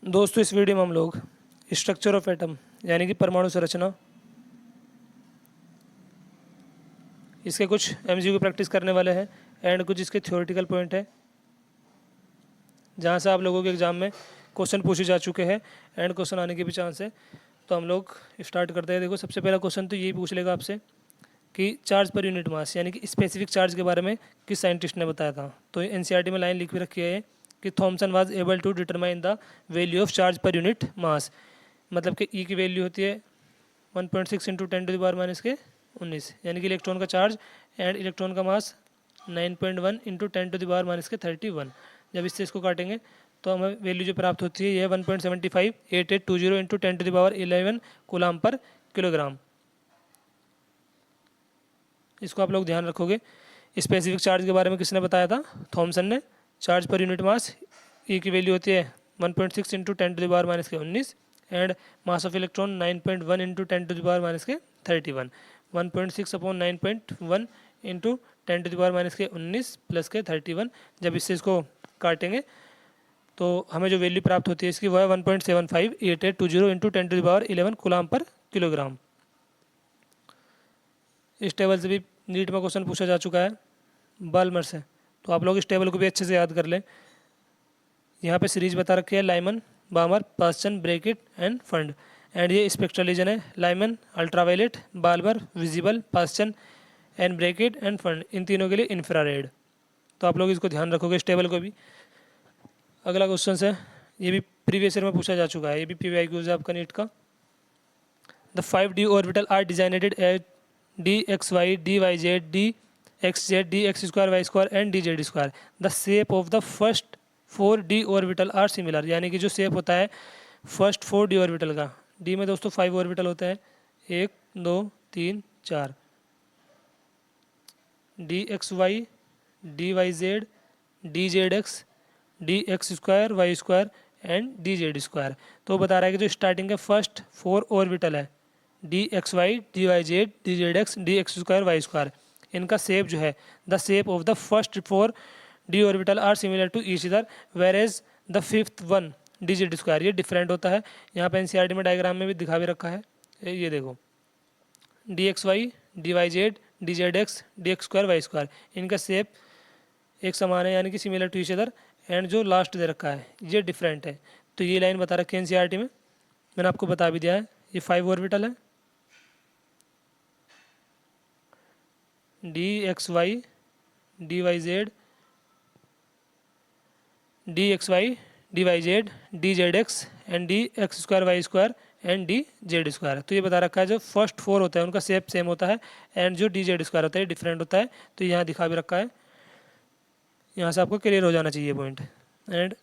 दोस्तों इस वीडियो में हम लोग स्ट्रक्चर ऑफ एटम यानी कि परमाणु संरचना इसके कुछ एमसीक्यू प्रैक्टिस करने वाले हैं एंड कुछ इसके थ्योरेटिकल पॉइंट है जहाँ से आप लोगों के एग्जाम में क्वेश्चन पूछे जा चुके हैं एंड क्वेश्चन आने के भी चांस है। तो हम लोग स्टार्ट करते हैं। देखो सबसे पहला क्वेश्चन तो यही पूछ लेगा आपसे कि चार्ज पर यूनिट मास यानी कि स्पेसिफिक चार्ज के बारे में किस साइंटिस्ट ने बताया था। तो एनसीईआरटी में लाइन लिख भी रखी है कि Thomson was able to determine the value of charge per unit mass, मतलब कि ई की वैल्यू होती है 1.6 इंटू 10⁻19 यानी कि इलेक्ट्रॉन का चार्ज एंड इलेक्ट्रॉन का मास 9.1 इंटू 10⁻31। जब इससे इसको काटेंगे तो हमें वैल्यू जो प्राप्त होती है यह 1.758820 इंटू 10⁻11 कूलाम पर किलोग्राम। इसको आप लोग ध्यान रखोगे। स्पेसिफिक चार्ज के बारे में किसने बताया था? थॉमसन ने। चार्ज पर यूनिट मास ई की वैल्यू होती है 1.6 into 10⁻19 and mass of electron 9.1 into 10⁻31। 1.6 upon 9.1 into 10⁻19 plus के 31। जब इससे इसको काटेंगे तो हमें जो वैल्यू प्राप्त होती है इसकी वह है 1.758820 इंटू 10⁻11 कूलाम पर किलोग्राम। इस टेबल से भी नीट में क्वेश्चन पूछा जा चुका है बाल्मर से, तो आप लोग इस टेबल को भी अच्छे से याद कर लें। यहाँ पे सीरीज बता रखी है Lyman, Balmer, Paschen, Brackett and Pfund. And ये स्पेक्ट्रल रीजन है Lyman ultraviolet, Balmer visible, Paschen and Brackett and Pfund, इन तीनों के लिए इंफ्रारेड। तो आप लोग इसको ध्यान रखोगे इस टेबल को भी। अगला क्वेश्चन है, ये भी प्रीवियस ईयर में पूछा जा चुका है, ये भी PYQ है आपका नीट का। The 5D orbital are designated at DXY, DYZ, DXZ, DX² Y² and DZ²। The shape of the first 4D orbital are similar, यानी कि जो शेप होता है फर्स्ट 4D ऑर्बिटल का, डी में दोस्तों 5 ऑर्बिटल होते हैं, 1 2 3 4, DXY, DYZ, DZX, DX² Y² and DZ²। तो बता रहा है कि जो स्टार्टिंग के फर्स्ट 4 ऑर्बिटल है DXY, DYZ, DZX, DX² Y², इनका शेप जो है the shape of the first 4D orbital are similar to each other where as the fifth one DZ², ये डिफरेंट होता है। यहाँ पे एनसीईआरटी में डायग्राम में भी दिखा भी रखा है, ये देखो DXY, DYZ, DZX, DX² Y², इनका शेप एक समान है यानी कि similar to each other, and जो लास्ट दे रखा है ये डिफरेंट है। तो ये लाइन बता रखी है एनसीईआरटी में, मैंने आपको बता भी दिया है। ये 5 ऑर्बिटल है DXY, DYZ, DXY, DYZ, DZX and DX² Y² and DZ²। तो ये बता रखा है जो फर्स्ट 4 होता है उनका शेप सेम होता है एंड जो DZ² होता है डिफरेंट होता है। तो यहाँ दिखा भी रखा है, यहाँ से आपको क्लियर हो जाना चाहिए पॉइंट। एंड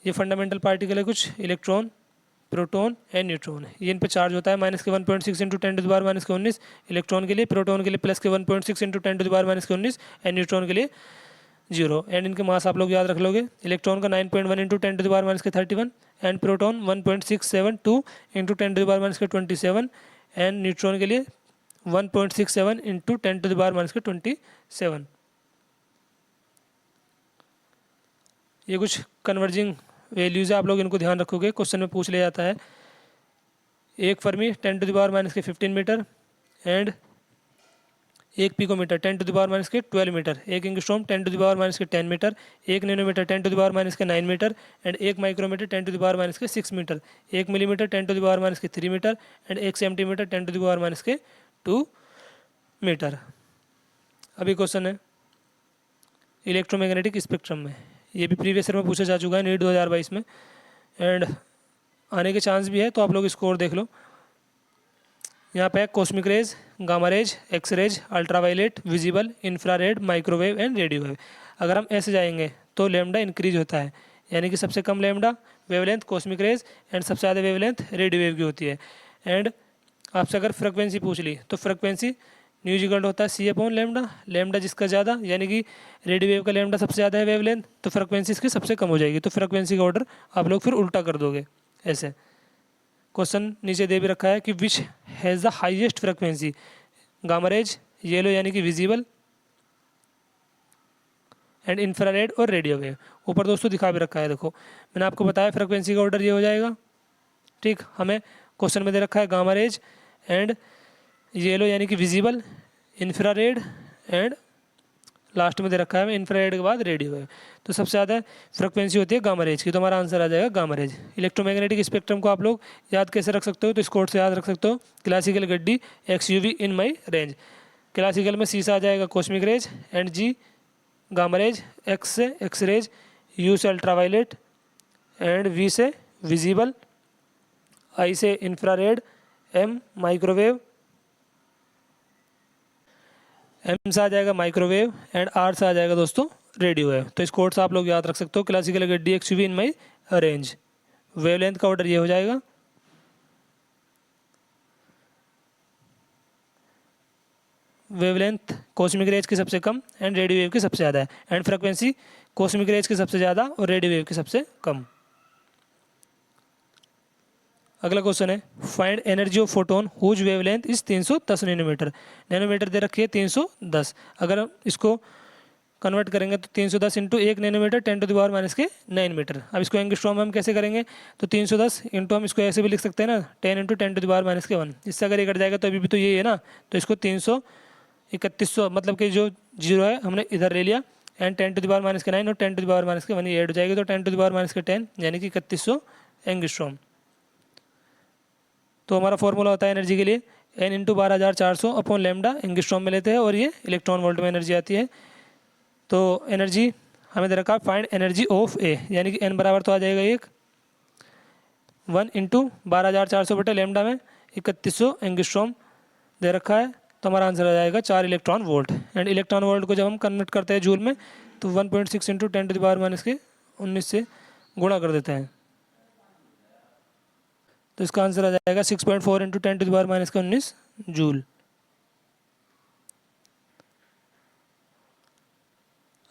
ये फंडामेंटल पार्टिकल है कुछ इलेक्ट्रॉन, प्रोटॉन एंड न्यूट्रॉन, ये इन पे चार्ज होता है -1.6 इंटू 10⁻19 इलेक्ट्रॉन के लिए, प्रोटॉन के लिए +1.6 इंटू 10⁻19 एंड न्यूट्रॉन के लिए 0। एंड इनके मास आप लोग याद रख लोगे, इलेक्ट्रॉन का 9.1 into 10⁻31 and proton 1.672 into 10⁻27 and neutron के लिए 1.67 इंटू 10⁻27। ये कुछ कन्वर्जिंग वैल्यूज़ है, आप लोग इनको ध्यान रखोगे, क्वेश्चन में पूछ लिया जाता है। एक फर्मी 10⁻15 मीटर एंड एक पिकोमीटर 10⁻12 मीटर, एक एंगस्ट्रॉम 10⁻10 मीटर, एक नैनोमीटर 10⁻9 मीटर एंड एक माइक्रोमीटर 10⁻6 मीटर, एक मिलीमीटर 10⁻3 मीटर एंड एक सेंटीमीटर 10⁻2 मीटर। अभी क्वेश्चन है इलेक्ट्रोमैग्नेटिक स्पेक्ट्रम में, ये भी प्रीवियस ईयर में पूछा जा चुका है नीट 2022 में एंड आने के चांस भी है, तो आप लोग स्कोर देख लो। यहाँ पे cosmic rays, gamma rays, x rays, ultraviolet, visible, infrared, microwave and radio wave. अगर हम ऐसे जाएंगे तो लेमडा इंक्रीज होता है, यानी कि सबसे कम lambda wavelength cosmic rays and सबसे ज़्यादा वेवलेंथ रेडियो वेव की होती है। एंड आपसे अगर फ्रिक्वेंसी पूछ ली तो फ्रिक्वेंसी न्यूजिकल्ड होता है C/λ, लेमडा जिसका ज़्यादा यानी कि रेडियो वेव का लेमडा सबसे ज़्यादा है वेवलेंथ, तो फ्रिक्वेंसी इसकी सबसे कम हो जाएगी। तो फ्रिक्वेंसी का ऑर्डर आप लोग फिर उल्टा कर दोगे ऐसे। क्वेश्चन नीचे दे भी रखा है कि which has the highest frequency, gamma rays, yellow यानी कि विजिबल, एंड इंफ्रारेड और रेडियो वेव। ऊपर दोस्तों दिखा भी रखा है, देखो मैंने आपको बताया फ्रिक्वेंसी का ऑर्डर ये हो जाएगा। ठीक, हमें क्वेश्चन में दे रखा है गामा रेज एंड येलो यानी कि विजिबल, इंफ्रारेड एंड लास्ट में दे रखा है हमें इंफ्रारेड के बाद रेडियो वेव। तो सबसे ज़्यादा फ्रिक्वेंसी होती है गामा रेज की, तो हमारा आंसर आ जाएगा गामा रेज। इलेक्ट्रोमैग्नेटिक स्पेक्ट्रम को आप लोग याद कैसे रख सकते हो, तो इस कोड से याद रख सकते हो, क्लासिकल गड्डी XUV इन माई रेंज। क्लासिकल में C से आ जाएगा cosmic rays and G gamma rays, X से एक्स रेज, U से अल्ट्रावायलेट एंड V से विजिबल, I से इंफ्रारेड, M माइक्रोवेव, M से आ जाएगा माइक्रोवेव एंड R से आ जाएगा दोस्तों रेडियो वेव। तो इस कोड से आप लोग याद रख सकते हो, क्लासिकल गड्डी XUV इन माई रेंज। वेवलेंथ का ऑर्डर ये हो जाएगा, वेवलेंथ कॉस्मिक रेज की सबसे कम एंड रेडियो वेव की सबसे ज़्यादा है, एंड फ्रिक्वेंसी कॉस्मिक रेज की सबसे ज़्यादा और रेडियो वेव की सबसे कम। अगला क्वेश्चन है find energy of photon whose wavelength is 310 nanometre. Nanometre दे रखी है 310, अगर हम इसको कन्वर्ट करेंगे तो 310 इंटू 1 नैनोमीटर 10⁻⁹ मीटर। अब इसको एंगस्ट्रॉम में हम कैसे करेंगे, तो 310 इंटू हम इसको ऐसे भी लिख सकते हैं ना, 10 इंटू 10⁻⁻⁴। इससे अगर ये कट जाएगा तो अभी भी तो ये है ना, तो इसको 331 मतलब कि जो जीरो है हमने इधर ले लिया एंड 10⁻⁹ और 10⁻⁻⁴ ये ऐड हो जाएगी, तो 10⁻⁻10 यानी कि 3100 एंगस्ट्रॉम। तो हमारा फॉर्मूला होता है एनर्जी के लिए n into 12400 upon lambda angstrom में लेते हैं और ये इलेक्ट्रॉन वोल्ट में एनर्जी आती है। तो एनर्जी हमें दे रखा है फाइंड एनर्जी ऑफ ए, यानी कि n बराबर तो आ जाएगा 1 इंटू 12400 बटे लैम्डा में 3100 एंगस्ट्रॉम दे रखा है, तो हमारा आंसर आ जाएगा 4 electron volt. And electron volt को जब हम कन्वर्ट करते हैं जूल में तो 1.6 इंटू 10⁻⁻19 से गुणा कर देते हैं, तो इसका आंसर आ जाएगा 6.4 इंटू 10⁻⁻19 जूल।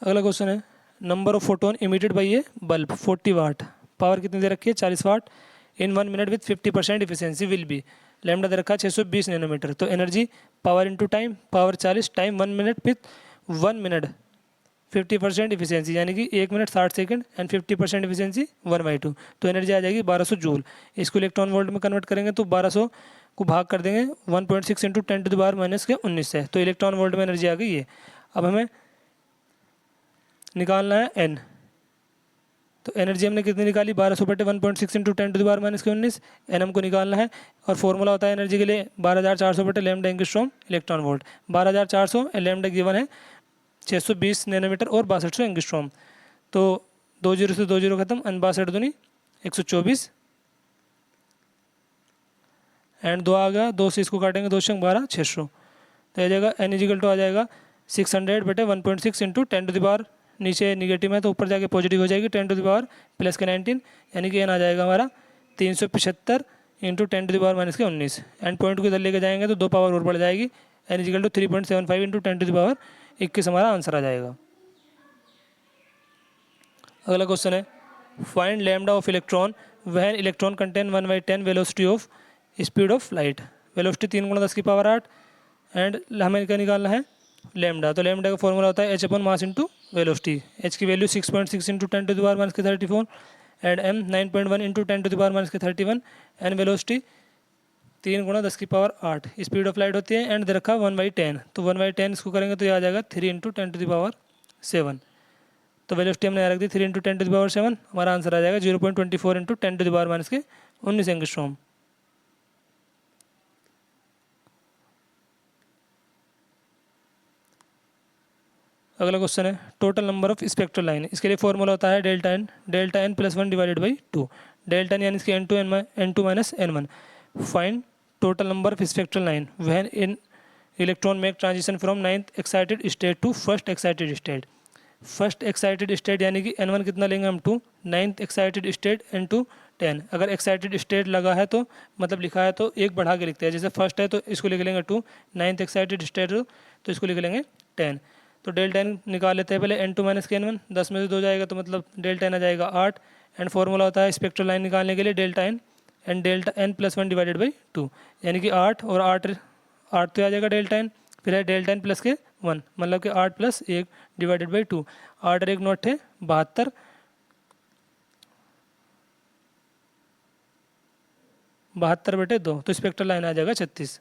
अगला क्वेश्चन है number of photon emitted by a bulb 40 watt, power कितनी दे रखी है 40 watt, in 1 minute with 50% efficiency will be, lambda दे रखा है 620 नैनोमीटर। तो energy power into time, power 40 time 1 minute with 1 minute 50% efficiency यानी कि 1 मिनट 60 सेकंड एंड 50% इफिशिएंसी 1/2, तो एनर्जी आ जाएगी 1200 जूल। इसको इलेक्ट्रॉन वोल्ट में कन्वर्ट करेंगे तो 1200 को भाग कर देंगे 1.6 इंटू 10⁻⁻19 से, तो इलेक्ट्रॉन वोल्ट में एनर्जी आ गई है। अब हमें निकालना है n, तो एनर्जी हमने कितनी निकाली 1200 बटे 1.6 इंटू 10⁻⁻19, एन हमको निकालना है और फॉर्मूला होता है एनर्जी के लिए 12400 बटे lambda angstrom electron volt. 12400 lambda given है 620 नैनोमीटर और 6200 एंगस्ट्रॉम, तो 20 से 20 खत्म, 62 दूनी 124 एंड 2 आ गया, 2 से इसको काटेंगे 2 से 12 600, तो आ जाएगा n इजिकल टू आ जाएगा 600 बटे 1.6 इंटू 10⁻, नीचे निगेटिव है तो ऊपर जाके पॉजिटिव हो जाएगी 10⁻+19, यानी कि n आ जाएगा हमारा 375 इंटू 10⁻⁻19। एंड पॉइंट को इधर लेके जाएंगे तो 2 पावर और बढ़ जाएगी, n इजिकल टू 3.75 इंटू 10⁻21 हमारा आंसर आ जाएगा। अगला क्वेश्चन है find lambda of electron when electron contain 1/10 velocity of speed of light. Velocity 3 × 10⁸ and हमें क्या निकालना है लैम्डा, तो लैम्डा का फॉर्मूला होता है h अपन मास इंटू वेलोसिटी। h की value 6.6 into 10⁻34 and m 9.1 into 10⁻31 and velocity 3 × 10⁸, speed of light होती है एंड दे रखा 1/10, तो 1/10 इसको करेंगे तो ये आ जाएगा 3 इंटू 10⁻7, तो वेलोसिटी हमने यहाँ रख दी 3 इंटू 10⁻7, हमारा आंसर आ जाएगा 0.24 इंटू 10⁻19 एंगस्ट्रॉम। अगला क्वेश्चन है total number of spectral line, इसके लिए फॉर्मूला होता है delta n plus 1 divided by 2, delta n यानी इसके n2 minus n1। Find total number of spectral line when an electron make transition from 9th excited state to 1st excited state. First excited state यानी कि n1 कितना लेंगे हम 2, 9th excited state n2 10। अगर excited state लगा है तो मतलब लिखा है तो एक बढ़ा के लिखते हैं, जैसे फर्स्ट है तो इसको लिख लेंगे 2, 9th एक्साइटेड स्टेट तो इसको लिख लेंगे 10। तो डेल्टा n निकाल लेते हैं पहले, n2 माइनस के n1, 10 में से 2 जाएगा तो मतलब डेल्टा n आ जाएगा 8 एंड फॉर्मूला होता है स्पेक्ट्रल लाइन निकालने के लिए delta n and delta n plus 1 divided by 2, यानी कि 8 और 8 तो आ जाएगा डेल्टा n फिर है डेल्टा एन प्लस के 1, मतलब कि 8 प्लस 1 डिवाइडेड बाई 2। 8 और 1 नौ अट्ठे 72, 72/2, तो स्पेक्ट्रल लाइन आ जाएगा 36।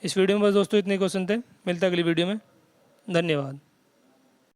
इस वीडियो में बस दोस्तों इतने क्वेश्चन थे, मिलते हैं अगली वीडियो में। धन्यवाद।